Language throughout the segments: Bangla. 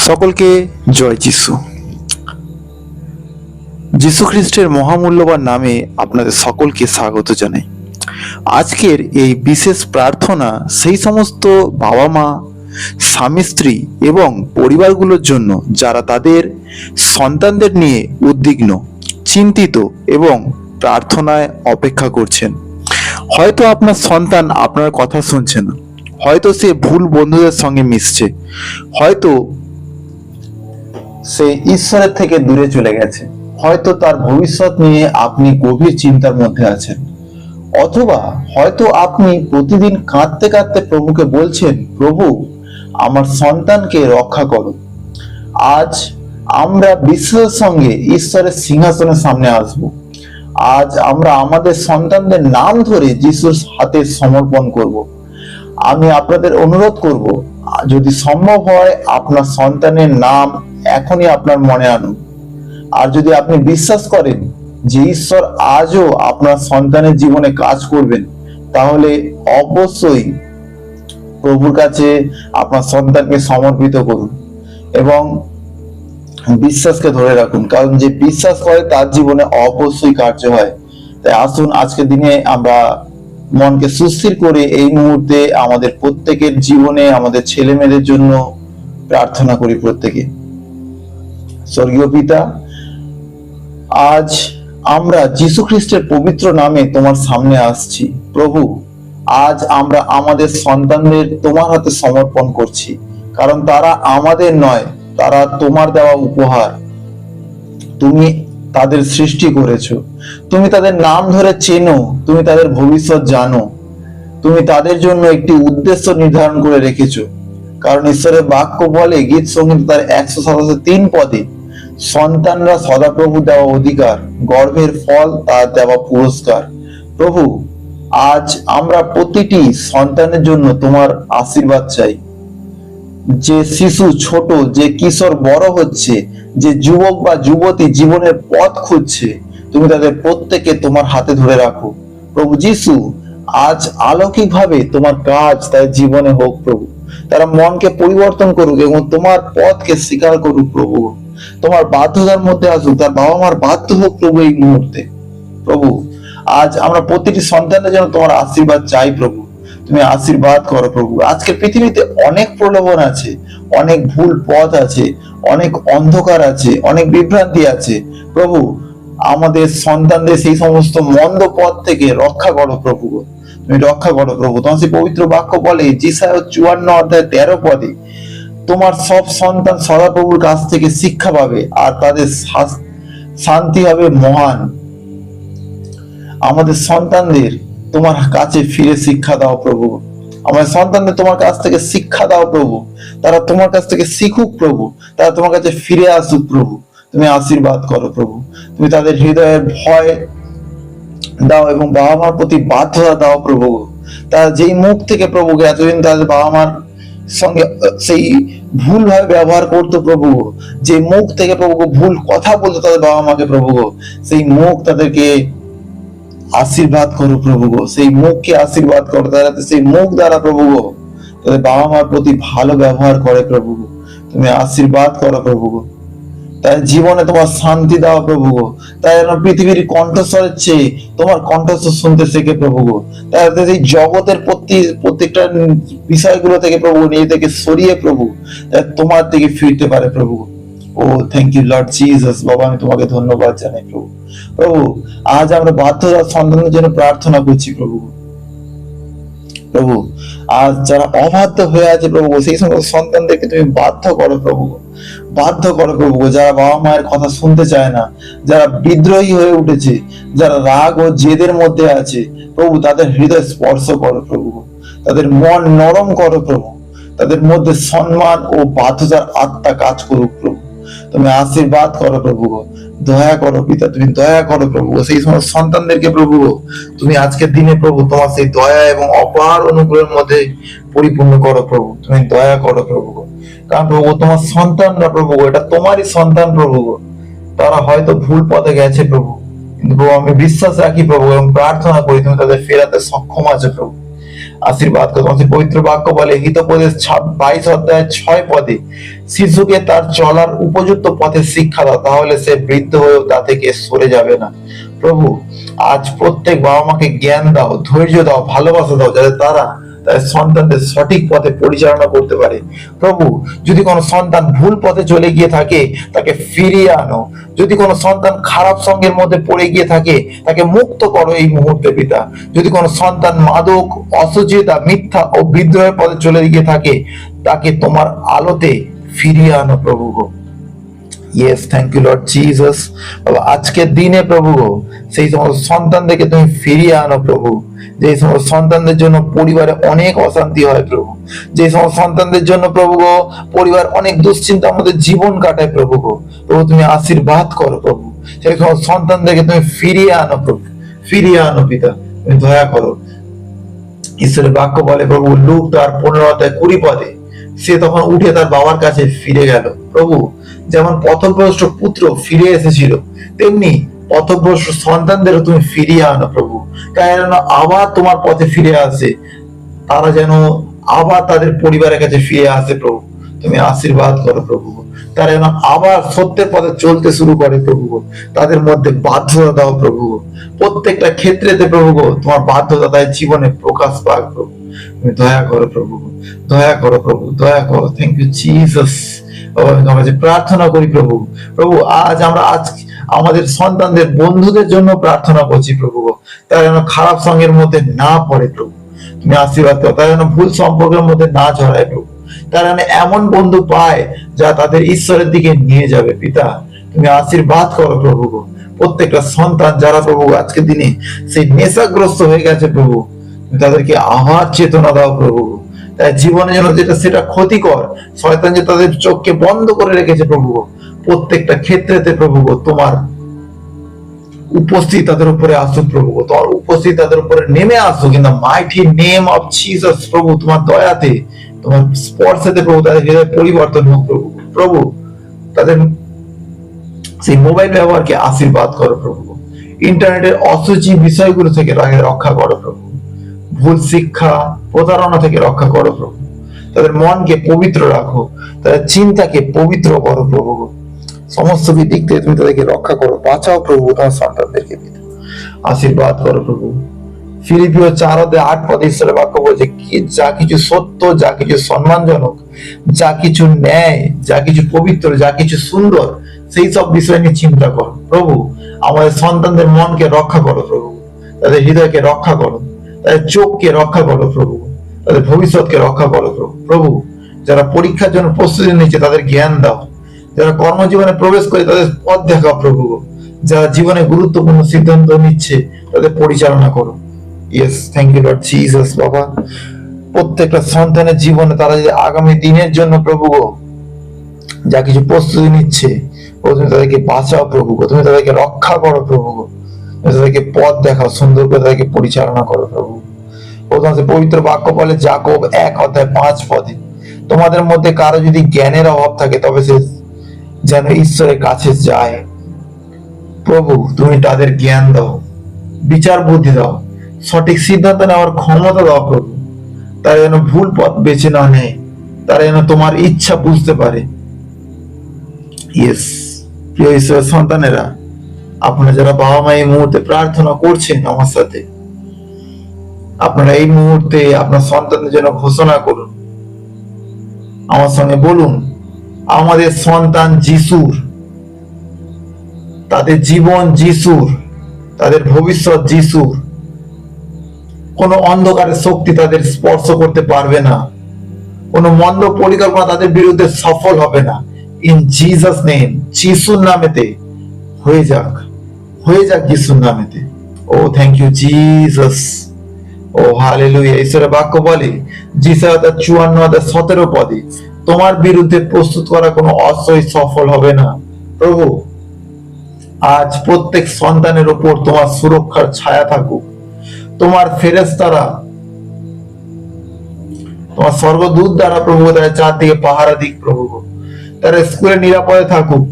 সকলকে জয় যিশু। যিশু খ্রিস্টের মহামূল্যবান নামে আপনাদের সকলকে স্বাগত জানাই। আজকের এই বিশেষ প্রার্থনা সেই সমস্ত বাবা মা, স্বামী স্ত্রী এবং পরিবারগুলোর জন্য যারা তাদের সন্তানদের নিয়ে উদ্বিগ্ন, চিন্তিত এবং প্রার্থনায় অপেক্ষা করছেন। হয়তো আপনার সন্তান আপনার কথা শুনছে না, হয়তো সে ভুল বন্ধুদের সঙ্গে মিশছে, হয়তো সে ঈশ্বরের থেকে দূরে চলে গেছে, হয়তো তার ভবিষ্যৎ নিয়ে আপনি গভীর চিন্তার মধ্যে আছেন, অথবা হয়তো আপনি প্রতিদিন কাঁদতে কাঁদতে প্রভুকে বলছেন, প্রভু আমার সন্তানকে রক্ষা করো। আজ আমরা বিশ্বাসের সঙ্গে ঈশ্বরের সিংহাসনের সামনে আসব। আজ আমরা আমাদের সন্তানদের নাম ধরে যিশুর হাতে সমর্পণ করব। আমি আপনাদের অনুরোধ করব, যদি সম্ভব হয় আপনার সন্তানের নাম এখনই আপনার মনে আনুন। আর যদি আপনি বিশ্বাস করেন যে ঈশ্বর আজও আপনার সন্তানের জীবনে কাজ করবেন, তাহলে অবশ্যই প্রভুর কাছে আপনার সন্তানকে সমর্পিত করুন এবং বিশ্বাসকে ধরে রাখুন, কারণ যে বিশ্বাস করে তার জীবনে অবশ্যই কার্য হয়। তাই আসুন আজকের দিনে আমরা মনকে সুস্থির করে এই মুহূর্তে আমাদের প্রত্যেকের জীবনে, আমাদের ছেলে মেয়েদের জন্য প্রার্থনা করি। প্রত্যেকে। স্বর্গীয় পিতা, আজ আমরা যিশু খ্রিস্টের পবিত্র নামে তোমার সামনে আসছি। প্রভু, আজ আমরা আমাদের সন্তানদের তোমার হাতে সমর্পণ করছি, কারণ তারা আমাদের নয়, তারা তোমার দেওয়া উপহার। তুমি তাদের সৃষ্টি করেছো, তুমি তাদের নাম ধরে চেনো, তুমি তাদের ভবিষ্যৎ জানো, তুমি তাদের জন্য একটি উদ্দেশ্য নির্ধারণ করে রেখেছো। কারণ ঈশ্বরের বাক্য বলে, গীত সংহিতা তার 137 পদে, সন্তানরা সদাপ্রভু দেওয়া অধিকার, গর্ভের ফল তার দেওয়া পুরস্কার। প্রভু, আজ আমরা প্রতিটি সন্তানের জন্য তোমার আশীর্বাদ চাই। যে শিশু ছোট, যে কিশোর বড় হচ্ছে, যে যুবক বা যুবতী জীবনের পথ খুঁজছে, তুমি তাদের প্রত্যেককে তোমার হাতে ধরে রাখো। প্রভু যিশু, আজ অলৌকিকভাবে তোমার কাজ তাদের জীবনে হোক। প্রভু, তারা মনকে পরিবর্তন করুক এবং তোমার পথকে স্বীকার করুক। প্রভু, তোমার বাধ্যতার মধ্যে আসুক, তার বাবা মার বাধ্য হোক প্রভু এই মুহূর্তে। প্রভু, আজ আমরা প্রতিটি সন্তানের জন্য তোমার আশীর্বাদ চাই। প্রভু, তুমি আশীর্বাদ করো। প্রভু, আজকে পৃথিবীতে অনেক প্রলোভন আছে, অনেক ভুল পথ আছে, অনেক অন্ধকার আছে, অনেক বিভ্রান্তি আছে। প্রভু, আমাদের সন্তানদের সেই সমস্ত মন্দ পথ থেকে রক্ষা করো। প্রভু, তুমি রক্ষা করো। প্রভু, তোমার সেই পবিত্র বাক্য বলে, যেসায়া 54:13 পদে, তোমার সব সন্তান সদাপ্রভুর কাছ থেকে শিক্ষা পাবে আর তাদের শান্তি হবে মহান। আমাদের সন্তানদের তোমার কাছে ফিরে শিক্ষা দাও। প্রভু, আমাদের সন্তানদের তোমার কাছ থেকে শিক্ষা দাও। প্রভু, তারা তোমার কাছ থেকে শিখুক। প্রভু, তারা তোমার কাছে ফিরে আসুক। প্রভু, তুমি আশীর্বাদ করো। প্রভু, তুমি তাদের হৃদয়ের ভয় দাও এবং বাবা মার প্রতি বাধ্যতা দাও। প্রভু, তারা যেই মুখ থেকে প্রভুকে এতদিন তাদের বাবা মার সঙ্গে সেই ভুল ভাবে ব্যবহার করতো, প্রভু, যে মুখ থেকে প্রভু ভুল কথা বলতো তাদের বাবা মাকে, প্রভু সেই মুখ তাদেরকে আশীর্বাদ করো। প্রভু, সেই মুখকে আশীর্বাদ করো, তারা সেই মুখ দ্বারা প্রভু তাদের বাবা মার প্রতি ভালো ব্যবহার করে। প্রভু, তুমি আশীর্বাদ করো। প্রভু, তাই জীবনে তোমার শান্তি দাও। প্রভু, তাই যেন পৃথিবীর কণ্ঠস্বরের চেয়ে তোমার কণ্ঠস্বর শুনতে শেখে। প্রভু, তাই এই জগতের প্রত্যেকটা বিষয়গুলো থেকে প্রভু নিজেদেরকে সরিয়ে প্রভু তোমার দিকে ফিরতে পারে। প্রভু, ও থ্যাংক ইউ লর্ড জিসাস। বাবা, আমি তোমাকে ধন্যবাদ জানাই। প্রভু, প্রভু, আজ আমরা বাধ্যতার সন্তানদের জন্য প্রার্থনা করছি। প্রভু, প্রভু, আজ যারা অবাধ্য হয়ে আছে প্রভু, সেই সমস্ত সন্তানদেরকে তুমি বাধ্য করো। প্রভু, বাধ্য করো। প্রভু, যারা বাবা মায়ের কথা শুনতে চায় না, যারা বিদ্রোহী হয়ে উঠেছে, যারা রাগ ও জেদের মধ্যে আছে, প্রভু তাদের হৃদয় স্পর্শ করো। প্রভু, তাদের মন নরম করো। প্রভু, তাদের মধ্যে সম্মান ও বাধ্যতার আত্মা কাজ করুক। প্রভু, তুমি আশীর্বাদ করো। প্রভু, দয়া করো পিতা, তুমি দয়া করো। প্রভু, সেই সমস্ত সন্তানদেরকে প্রভু তুমি আজকের দিনে প্রভু তোমার সেই দয়া এবং অপার অনুগ্রহের মধ্যে পরিপূর্ণ করো। প্রভু, তুমি দয়া করো। প্রভু, কারণ প্রভু তোমার সন্তানরা প্রভু, এটা তোমারই সন্তান। প্রভু, তারা হয়তো ভুল পথে গেছে। প্রভু, কিন্তু প্রভু আমি বিশ্বাস রাখি প্রভু এবং প্রার্থনা করি তুমি তাদের ফেরাতে সক্ষম আছে। প্রভু, আশীর্বাদ করো। তোমার পবিত্র বাক্য বলে হিতোপদেশ 22 অধ্যায় 6 পদে, শিশুকে তার চলার উপযুক্ত পথে শিক্ষা দাও, তাহলে সে বৃদ্ধ হয়েও তা থেকে সরে যাবে না। প্রভু, আজ প্রত্যেক বাবা মাকে জ্ঞান দাও, ধৈর্য দাও, ভালোবাসা দাও, যাতে তারা তাদের সন্তানদের সঠিক পথে পরিচালনা করতে পারে। প্রভু, যদি কোনো সন্তান ভুল পথে চলে গিয়ে থাকে তাকে ফিরিয়ে আনো। যদি কোনো সন্তান খারাপ সঙ্গের মধ্যে পড়ে গিয়ে থাকে তাকে মুক্ত করো এই মুহূর্তে পিতা। যদি কোনো সন্তান মাদক, অসুচিতা, মিথ্যা ও বিদ্রোহের পথে চলে গিয়ে থাকে তাকে তোমার আলোতে ফিরিয়ে আনো প্রভু গো। Yes, thank you Lord Jesus. বাবা, আজকের দিনে প্রভু গো, সেই সমস্ত সন্তানদেরকে তুমি ফিরিয়ে আনো প্রভু। যে সমস্ত সন্তানদের জন্য পরিবারে অনেক অশান্তি হয় প্রভু, যে সমস্ত সন্তানদের জন্য প্রভু গো পরিবার অনেক দুশ্চিন্তার মধ্যে জীবন কাটায় প্রভু গো, প্রভু তুমি আশীর্বাদ করো প্রভু। সেই সমস্ত সন্তানদেরকে তুমি ফিরিয়ে আনো প্রভু, ফিরিয়ে আনো পিতা, তুমি দয়া করো। ঈশ্বরের বাক্য বলে প্রভু, লূক তার 15 অধ্যায় 20 পদে, সে তখন উঠে তার বাবার কাছে ফিরে গেল। প্রভু, যেমন পথভ্রষ্ট পুত্র ফিরে এসেছিল, তেমনি পথভ্রষ্ট সন্তানদেরও তুমি ফিরিয়ে আনো প্রভু। তারা যেন আবার তোমার পথে ফিরে আসে, তারা যেন আবার তাদের পরিবারের কাছে ফিরে আসে প্রভু। তুমি আশীর্বাদ করো প্রভু। তারা যেন আবার সত্যের পথে চলতে শুরু করে প্রভু। তাদের মধ্যে বাধ্যতা দাও প্রভু। প্রত্যেকটা ক্ষেত্রেতে প্রভু তোমার বাধ্যতা তাদের জীবনে প্রকাশ পাক প্রভু। তুমি দয়া করো প্রভু, দয়া করো প্রভু, দয়া করো। Thank you Jesus. আমরা যে প্রার্থনা করি প্রভু, প্রভু আজ আমরা আমাদের সন্তানদের বন্ধুদের জন্য প্রার্থনা করছি প্রভু। তারা যেন খারাপ সঙ্গের মধ্যে না পড়ে প্রভু, তুমি আশীর্বাদ করো। তারা যেন ভুল সম্পর্কের মধ্যে না জড়ায় প্রভু। তারা যেন এমন বন্ধু পায় যা তাদের ঈশ্বরের দিকে নিয়ে যাবে পিতা, তুমি আশীর্বাদ করো প্রভু। প্রত্যেকটা সন্তান যারা প্রভু আজকের দিনে সেই নেশাগ্রস্ত হয়ে গেছে প্রভু, তাদেরকে আবার চেতনা দাও প্রভু। তাই জীবনে যেন যেটা সেটা ক্ষতিকর, শয়তান যে তাদের চোখকে বন্ধ করে রেখেছে প্রভু, প্রত্যেকটা ক্ষেত্রেতে প্রভু তোমার উপস্থিত তাদের উপরে আসুক প্রভু, তোমার উপস্থিত তাদের উপরে নেমে আসুক in the mighty name of Jesus প্রভু। তোমার দয়াতে, তোমার স্পর্শেতে প্রভু তাদের হৃদয় পরিবর্তন হোক প্রভু। প্রভু তাদের সেই মোবাইল ব্যবহারকে আশীর্বাদ করো প্রভু। ইন্টারনেটের অসুচি বিষয়গুলো থেকে রক্ষা করো প্রভু। ভুল শিক্ষা, প্রতারণা থেকে রক্ষা করো প্রভু। তাদের মনকে পবিত্র রাখো, তাদের চিন্তাকে পবিত্র করো প্রভু। সমস্ত দিক থেকে তুমি তাদেরকে রক্ষা করো, বাঁচাও প্রভু তোমার সন্তানদেরকে। আশীর্বাদ করো প্রভু। ফিলিপিও 4:8 ঈশ্বরের বাক্য বলছে, যা কিছু সত্য, যা কিছু সম্মানজনক, যা কিছু ন্যায়, যা কিছু পবিত্র, যা কিছু সুন্দর, সেই সব বিষয় নিয়ে চিন্তা করো প্রভু। আমাদের সন্তানদের মনকে রক্ষা করো প্রভু, তাদের হৃদয়কে রক্ষা করো, তাদের চোখকে রক্ষা করো প্রভু, তাদের ভবিষ্যৎকে রক্ষা করো প্রভু। প্রভু যারা পরীক্ষার জন্য প্রস্তুতি নিচ্ছে তাদের জ্ঞান দাও, যারা কর্মজীবনে প্রবেশ করে তাদের পথ দেখাও প্রভু, যারা জীবনে গুরুত্বপূর্ণ সিদ্ধান্ত নিচ্ছে তাদের পরিচালনা করো। Yes, thank you Lord Jesus. বাবা, প্রত্যেকটা সন্তানের জীবনে তারা যদি আগামী দিনের জন্য প্রভু যা কিছু প্রস্তুতি নিচ্ছে, তুমি তাদেরকে বাঁচাও প্রভু, তুমি তাদেরকে রক্ষা করো প্রভু, তাদেরকে পথ দেখাও, সুন্দর করে তাদেরকে পরিচালনা করো প্রভু। পবিত্র বাক্য বলে যাকব 1:5 তোমাদের মধ্যে কারো যদি জ্ঞানের অভাব থাকে তবে সে যেন ঈশ্বরের কাছে যায়। প্রভু তুমি তাদের জ্ঞান দাও, বিচার বুদ্ধি দাও, সঠিক সিদ্ধান্ত নেওয়ার ক্ষমতা দাও প্রভু। তারা যেন ভুল পথ বেছে না নেয়, তারা যেন তোমার ইচ্ছা বুঝতে পারে। ইয়েস, প্রিয় ঈশ্বরের সন্তানেরা, আপনারা যারা বাবা মা এই মুহূর্তে প্রার্থনা করছেন আমার সাথে, আপনারা এই মুহূর্তে আপনার সন্তানদের জন্য ঘোষণা করুন, আমার সঙ্গে বলুন, আমাদের সন্তান যিশুর, তাদের জীবন যিশুর, তাদের ভবিষ্যৎ যিশুর। কোনো অন্ধকারের শক্তি তাদের স্পর্শ করতে পারবে না, কোনো মন্দ পরিকল্পনা তাদের বিরুদ্ধে সফল হবে না। ইন জিসাস নেম, যিশুর নামেতে হয়ে যাক, হয়ে যাক যিশুর নামেতে। ও থ্যাংক ইউ জিসাস। ও হালেলুয়া। ঈশ্বরের বাক্য বলে যিশায়া 54:17 তোমার বিরুদ্ধে প্রস্তুত করা কোনো অস্ত্রই সফল হবে না। প্রভু আজ প্রত্যেক সন্তানের উপর তোমার সুরক্ষার ছায়া থাকুক, তোমার ফেরেশতারা, তোমার স্বর্গদূত দ্বারা প্রভু তাদের চারদিকে পাহারা দিক প্রভু। তারা স্কুলে নিরাপদে থাকুক,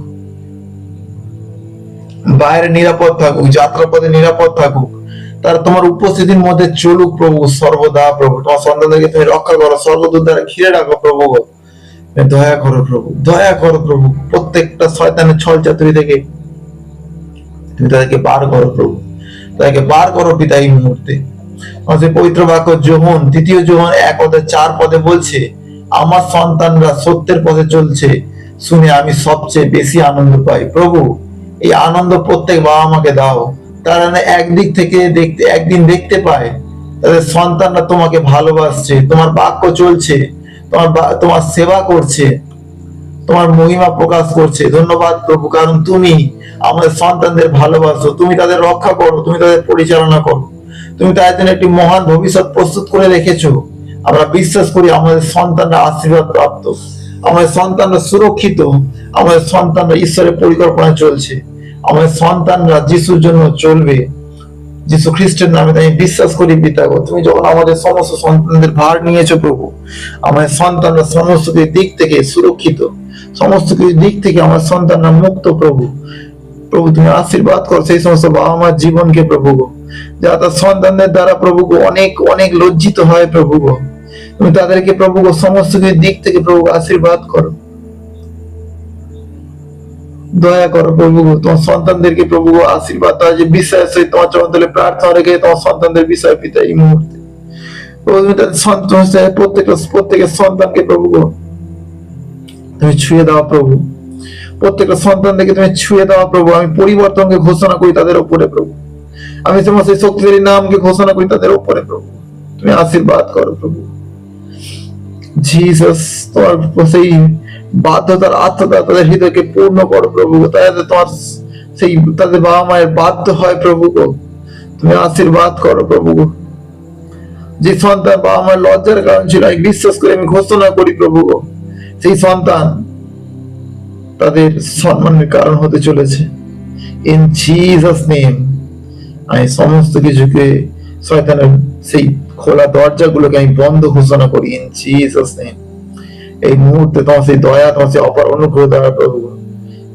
বাইরে নিরাপদ থাকুক, যাত্রাপথে নিরাপদ থাকুক, তারা তোমার উপস্থিতির মধ্যে চলুক প্রভু সর্বদা। প্রভু তোমার সন্তানদেরকে তুমি রক্ষা করো, স্বর্গদূত দ্বারা ঘিরে রাখো প্রভু। দয়া করো প্রভু, দয়া করো প্রভু। প্রত্যেকটা শয়তানের ছল চাতুরি থেকে তুমি তাদেরকে বার করো প্রভু, তাদেরকে বার করো পিতা এই মুহূর্তে। আমাদের পবিত্র বাক্য যোহন 1:4 বলছে, আমার সন্তানরা সত্যের পথে চলছে শুনে আমি সবচেয়ে বেশি আনন্দ পাই। প্রভু এই আনন্দ প্রত্যেক বাবা মাকে দাও, তারা একদিন দেখতে পায় তাদের সন্তানরা তোমাকে ভালোবাসছে, তোমার বাক্য চলছে, তোমার সেবা করছে, তোমার মহিমা প্রকাশ করছে। ধন্যবাদ প্রভু, কারণ তুমি আমাদের সন্তানদের ভালোবাসো, তুমি তাদের রক্ষা করো, তুমি তাদের পরিচালনা করো, তুমি তাদের জন্য একটি মহান ভবিষ্যৎ প্রস্তুত করে রেখেছো। আমরা বিশ্বাস করি আমাদের সন্তানরা আশীর্বাদ প্রাপ্ত, আমাদের সন্তানরা সুরক্ষিত, আমাদের সন্তানরা ঈশ্বরের পরিকল্পনায় চলছে, আমাদের সন্তানরা যিশুর জন্য চলবে, যিশু খ্রিস্টের নামে। তাই বিশ্বাস করি পিতা গো, তুমি যখন আমাদের সমস্ত সন্তানদের ভার নিয়েছো প্রভু, আমাদের সন্তানরা সমস্ত দিক থেকে সুরক্ষিত, সমস্ত কিছু দিক থেকে আমার সন্তানরা মুক্ত প্রভু। প্রভু তুমি আশীর্বাদ করো সেই সমস্ত বাবা মার জীবনকে প্রভু গো, যারা তার সন্তানদের দ্বারা প্রভু গো অনেক অনেক লজ্জিত হয় প্রভু গো। তুমি তাদেরকে প্রভু গো সমস্ত কিছু দিক থেকে প্রভু আশীর্বাদ করো, দয়া করো প্রভু গো। তোমার সন্তানদেরকে প্রভু গো আশীর্বাদ দাও, যে বিশ্বাসের সহিত তোমার চরণতলে প্রার্থনা রেখে তোমার সন্তানদের বিষয় পিতা এই মুহূর্তে তুমি তাদের প্রত্যেকের সন্তানকে প্রভু গো তুমি ছুঁয়ে দাও প্রভু, প্রত্যেকটা সন্তানদেরকে তুমি ছুঁয়ে দাও প্রভু। আমি পরিবর্তনকে ঘোষণা করি তাদের উপরে প্রভু, আমি তোমার সেই শক্তিশালী নামকে ঘোষণা করি তাদের উপরে প্রভু। তুমি আশীর্বাদ করো প্রভু জিসাস। তোমার সেই বাধ্যতার আত্মতা তাদের হৃদয়কে পূর্ণ করো প্রভু, তাদের তোমার সেই তাদের বাবা মায়ের বাধ্য হয় প্রভু গো, তুমি আশীর্বাদ করো প্রভু গো। যে সন্তান বাবা মায়ের লজ্জার কারণ ছিল, আমি বিশ্বাস করে আমি ঘোষণা করি প্রভু গো, সেই সন্তান তাদের সম্মানের কারণ হতে চলেছে। ইন জিসাস নেম আমি সমস্ত কিছুকে শয়তানের সেই খোলা দরজাগুলোকে আমি বন্ধ ঘোষণা করি ইন জিসাস নেম। এই মুহূর্তে তোমার সেই দয়া, তোমার সেই অপার অনুগ্রহ দ্বারা প্রভু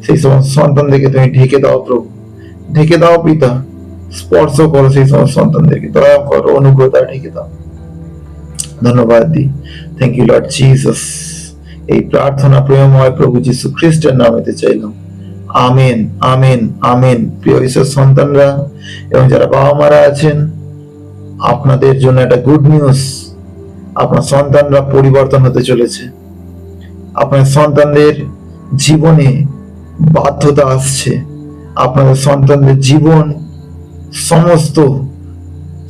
সেই সমস্ত সন্তানদেরকে তুমি ঢেকে দাও প্রভু, ঢেকে দাও পিতা, স্পর্শ করো সেই সমস্ত সন্তানদেরকে, দয়া করো, অনুগ্রহ দ্বারা ঢেকে দাও। ধন্যবাদ দিই, থ্যাংক ইউ লর্ড জিসাস। এই প্রার্থনা প্রেমময় প্রভু যিশু খ্রিস্টের নামেতে চাইলাম, আমেন আমেন আমেন। প্রিয় ঈশ্বর সন্তানরা এবং যারা বাবা মারা আছেন, আপনাদের জন্য একটা গুড নিউজ, আপনার সন্তানরা পরিবর্তন হতে চলেছে। আপনার সন্তানদের জীবনে বাধ্যতা আসছে, আপনাদের সন্তানদের জীবন সমস্ত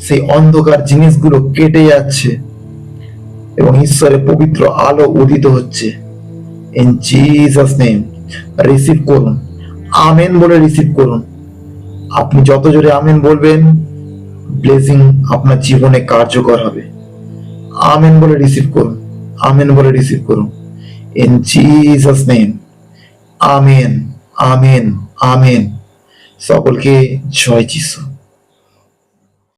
সেই অন্ধকার জিনিসগুলো কেটে যাচ্ছে এবং ঈশ্বরের পবিত্র আলো উদিত হচ্ছে। ইন জিসাস নেম রিসিভ করুন, আমেন বলে রিসিভ করুন। আপনি যত জোরে আমেন বলবেন, ব্লেসিং আপনার জীবনে কার্যকর হবে। আমেন বলে রিসিভ করুন, আমেন বলে রিসিভ করুন। In Jesus name amen amen amen. সকলকে জয় যিশু।